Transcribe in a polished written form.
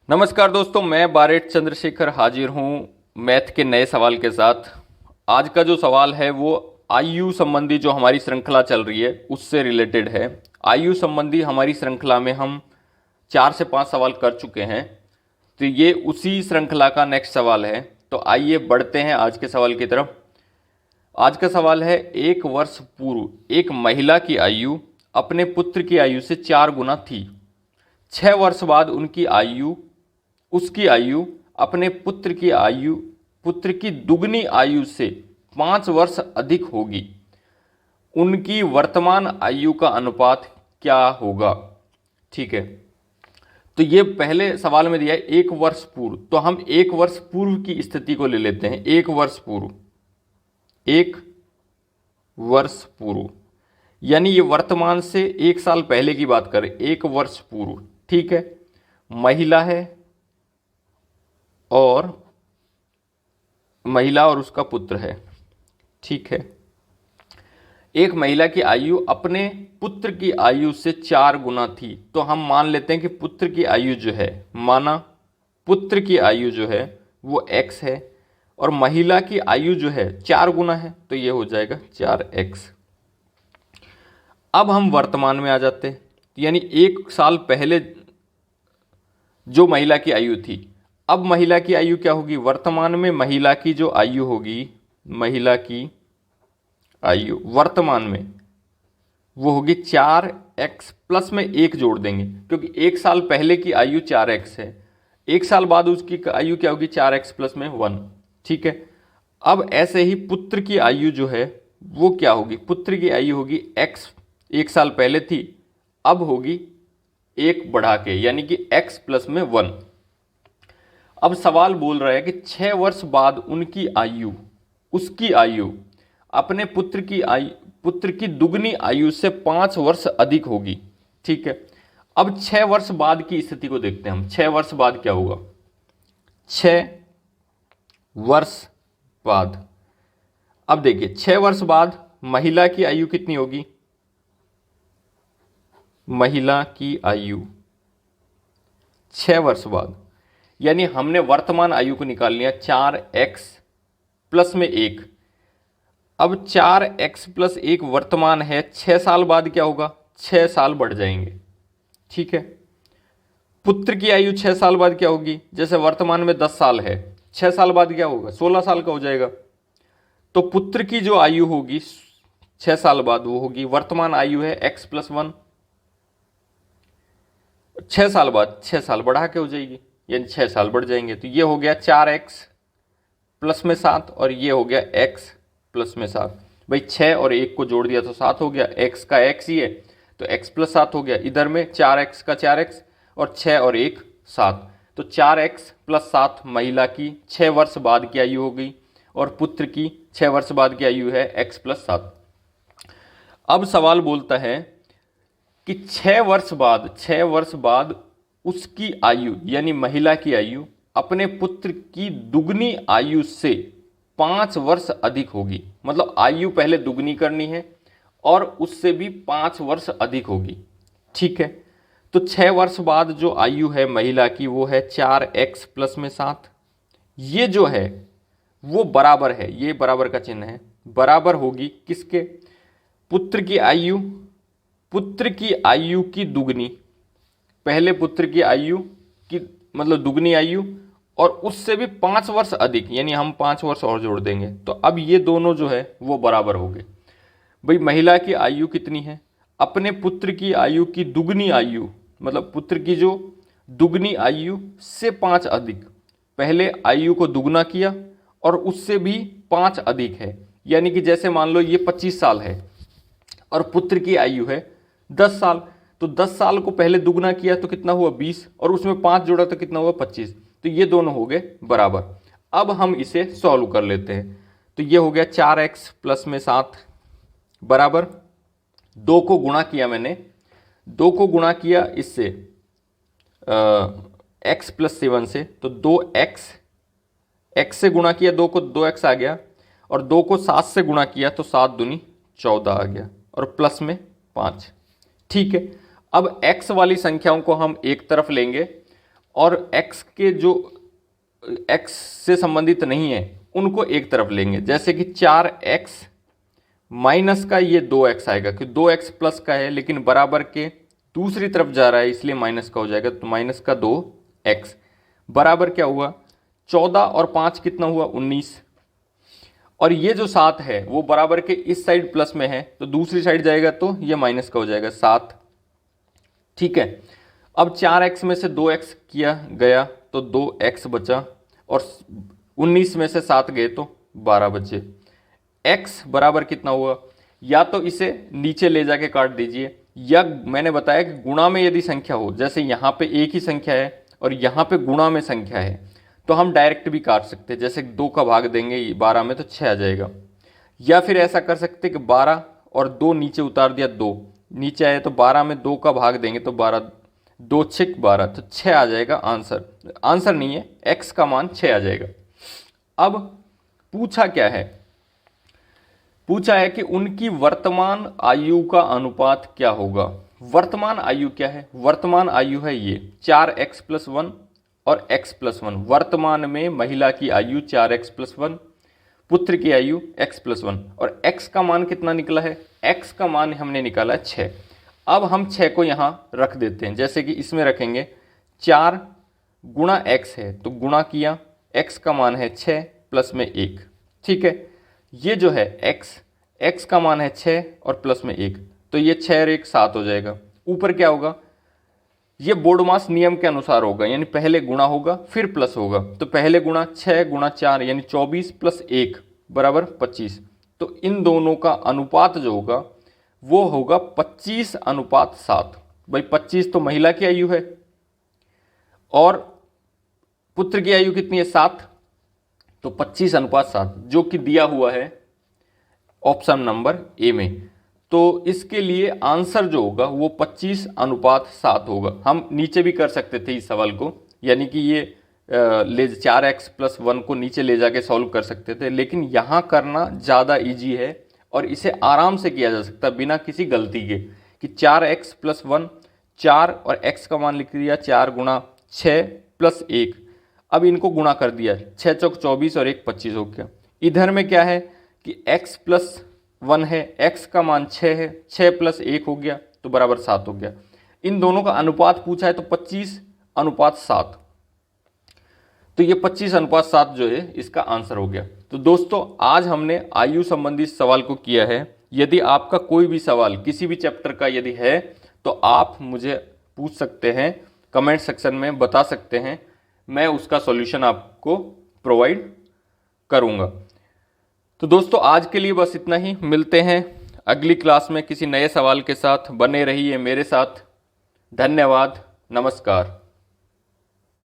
नमस्कार दोस्तों, मैं बारेट चंद्रशेखर हाजिर हूँ मैथ के नए सवाल के साथ। आज का जो सवाल है वो आयु संबंधी जो हमारी श्रृंखला चल रही है उससे रिलेटेड है। आयु संबंधी हमारी श्रृंखला में हम 4 से 5 सवाल कर चुके हैं, तो ये उसी श्रृंखला का नेक्स्ट सवाल है। तो आइए बढ़ते हैं आज के सवाल की तरफ। आज का सवाल है, 1 वर्ष पूर्व एक महिला की आयु अपने पुत्र की आयु से 4 गुना थी। 6 वर्ष बाद उसकी आयु अपने पुत्र की दुगनी आयु से 5 वर्ष अधिक होगी। उनकी वर्तमान आयु का अनुपात क्या होगा? ठीक है, तो ये पहले सवाल में दिया है 1 वर्ष पूर्व, तो हम 1 वर्ष पूर्व की स्थिति को ले लेते हैं। 1 वर्ष पूर्व यानी ये वर्तमान से 1 साल पहले की बात करें। 1 वर्ष पूर्व, ठीक है। महिला है और उसका पुत्र है, ठीक है। एक महिला की आयु अपने पुत्र की आयु से 4 गुना थी, तो हम मान लेते हैं कि पुत्र की आयु जो है, पुत्र की आयु जो है वो x है और महिला की आयु जो है 4 गुना है, तो ये हो जाएगा 4x। अब हम वर्तमान में आ जाते हैं, यानी 1 साल पहले जो महिला की आयु थी, अब महिला की आयु क्या होगी? वर्तमान में महिला की जो आयु होगी, महिला की आयु वर्तमान में वो होगी 4x प्लस में 1 जोड़ देंगे, क्योंकि 1 साल पहले की आयु 4x है। 1 साल बाद उसकी आयु क्या होगी? 4x प्लस में 1, ठीक है। अब ऐसे ही पुत्र की आयु जो है वो क्या होगी? पुत्र की आयु होगी x, 1 साल पहले थी, अब होगी 1 बढ़ा के, यानी कि x प्लस में 1। अब सवाल बोल रहा है कि 6 वर्ष बाद उसकी आयु अपने पुत्र की दुगनी आयु से 5 वर्ष अधिक होगी, ठीक है। अब 6 वर्ष बाद की स्थिति को देखते हैं हम। 6 वर्ष बाद क्या होगा? 6 वर्ष बाद, अब देखिए 6 वर्ष बाद महिला की आयु कितनी होगी? महिला की आयु 6 वर्ष बाद, यानी हमने वर्तमान आयु को निकाल लिया 4x प्लस में 1। अब 4x प्लस 1 वर्तमान है, 6 साल बाद क्या होगा? 6 साल बढ़ जाएंगे, ठीक है। पुत्र की आयु 6 साल बाद क्या होगी? जैसे वर्तमान में 10 साल है, 6 साल बाद क्या होगा? 16 साल का हो जाएगा। तो पुत्र की जो आयु होगी 6 साल बाद वो होगी, वर्तमान आयु है x प्लस 1, 6 साल बाद 6 साल बढ़ा के हो जाएगी, यानी 6 साल बढ़ जाएंगे। तो ये हो गया 4x प्लस में 7 और ये हो गया x प्लस में 7। भाई 6 और 1 को जोड़ दिया तो 7 हो गया, x का x ही है तो x प्लस 7 हो गया। इधर में 4x का 4x और 6 और 1 7, तो 4x प्लस 7 महिला की 6 वर्ष बाद की आयु हो गई और पुत्र की 6 वर्ष बाद की आयु है x प्लस 7। अब सवाल बोलता है कि 6 वर्ष बाद उसकी आयु यानी महिला की आयु अपने पुत्र की दुगनी आयु से 5 वर्ष अधिक होगी। मतलब आयु पहले दुगनी करनी है और उससे भी 5 वर्ष अधिक होगी, ठीक है। तो 6 वर्ष बाद जो आयु है महिला की वो है 4x प्लस में 7। ये जो है वो बराबर है, ये बराबर का चिन्ह है, बराबर होगी किसके? पुत्र की आयु की दुगनी, पहले पुत्र की आयु की मतलब दुगनी आयु और उससे भी 5 वर्ष अधिक, यानी हम 5 वर्ष और जोड़ देंगे। तो अब ये दोनों जो है वो बराबर हो गए। भाई महिला की आयु कितनी है? अपने पुत्र की आयु की दुगनी आयु, मतलब पुत्र की जो दुगनी आयु से 5 अधिक, पहले आयु को दुगना किया और उससे भी 5 अधिक है, यानी कि जैसे मान लो ये 25 साल है और पुत्र की आयु है 10 साल, तो 10 साल को पहले दुगना किया तो कितना हुआ? 20 और उसमें 5 जोड़ा तो कितना हुआ? 25। तो ये दोनों हो गए बराबर। अब हम इसे सॉल्व कर लेते हैं। तो ये हो गया 4x प्लस में 7 बराबर 2 को गुणा किया मैंने, 2 को गुणा किया इससे x प्लस 7 से, तो 2x, x से गुणा किया 2 को 2x आ गया और 2 को 7 से गुणा किया तो 7 दूनी 14 आ गया और प्लस में 5, ठीक है। अब x वाली संख्याओं को हम एक तरफ लेंगे और x के जो x से संबंधित नहीं है उनको एक तरफ लेंगे। जैसे कि 4x माइनस का ये 2x आएगा, कि 2x प्लस का है लेकिन बराबर के दूसरी तरफ जा रहा है इसलिए माइनस का हो जाएगा, तो माइनस का 2x बराबर क्या हुआ 14 और 5 कितना हुआ 19, और ये जो 7 है वो बराबर के इस साइड प्लस में है तो दूसरी साइड जाएगा तो ये माइनस का हो जाएगा 7। ठीक है, अब 4x में से 2x किया गया तो 2x बचा, और 19 में से 7 गए तो 12 बचे। x बराबर कितना हुआ, या तो इसे नीचे ले जाके काट दीजिए, या मैंने बताया कि गुणा में यदि संख्या हो, जैसे यहाँ पे एक ही संख्या है और यहाँ पे गुणा में संख्या है, तो हम डायरेक्ट भी काट सकते हैं। जैसे 2 का भाग देंगे 12 में तो 6 आ जाएगा, या फिर ऐसा कर सकते कि 12 और 2 नीचे उतार दिया, 2 नीचे आए तो 12 में 2 का भाग देंगे तो 12 2 6 12 तो 6 आ जाएगा आंसर नहीं है, x का मान 6 आ जाएगा। अब पूछा क्या है, पूछा है कि उनकी वर्तमान आयु का अनुपात क्या होगा। वर्तमान आयु क्या है, वर्तमान आयु है ये 4x + 1 और x + 1। वर्तमान में महिला की आयु 4x + 1, पुत्र की आयु x + 1, और x का मान कितना निकला है, x का मान हमने निकाला 6। अब हम 6 को यहाँ रख देते हैं, जैसे कि इसमें रखेंगे 4 गुणा x है तो गुणा किया, x का मान है 6 प्लस में 1। ठीक है, ये जो है x का मान है 6 और प्लस में 1, तो ये 6 और 1 7 हो जाएगा। ऊपर क्या होगा, ये बोडमास नियम के अनुसार होगा, यानी पहले गुणा होगा फिर प्लस होगा, तो पहले गुणा 6 गुणा 4 यानी 24 प्लस 1 बराबर 25। तो इन दोनों का अनुपात जो होगा वो होगा 25:7। भाई 25 तो महिला की आयु है और पुत्र की आयु कितनी है 7, तो 25:7 जो कि दिया हुआ है ऑप्शन नंबर ए में। तो इसके लिए आंसर जो होगा वो 25:7 होगा। हम नीचे भी कर सकते थे इस सवाल को, यानी कि ये 4x + 1 को नीचे ले जाके सॉल्व कर सकते थे, लेकिन यहाँ करना ज़्यादा इजी है और इसे आराम से किया जा सकता है बिना किसी गलती के, कि 4x + 1 4 और x का मान लिख दिया 4 गुणा 6 + 1। अब इनको गुणा कर दिया, 6 चौक 24 और 1 25 हो गया। इधर में क्या है कि x + 1 है, x का मान 6 है, 6 + 1 हो गया तो बराबर 7 हो गया। इन दोनों का अनुपात पूछा है तो 25:7, तो ये 25:7 जो है इसका आंसर हो गया। तो दोस्तों आज हमने आयु संबंधी सवाल को किया है। यदि आपका कोई भी सवाल किसी भी चैप्टर का यदि है तो आप मुझे पूछ सकते हैं, कमेंट सेक्शन में बता सकते हैं, मैं उसका सॉल्यूशन आपको प्रोवाइड करूंगा। तो दोस्तों आज के लिए बस इतना ही, मिलते हैं अगली क्लास में किसी नए सवाल के साथ। बने रहिए मेरे साथ। धन्यवाद, नमस्कार।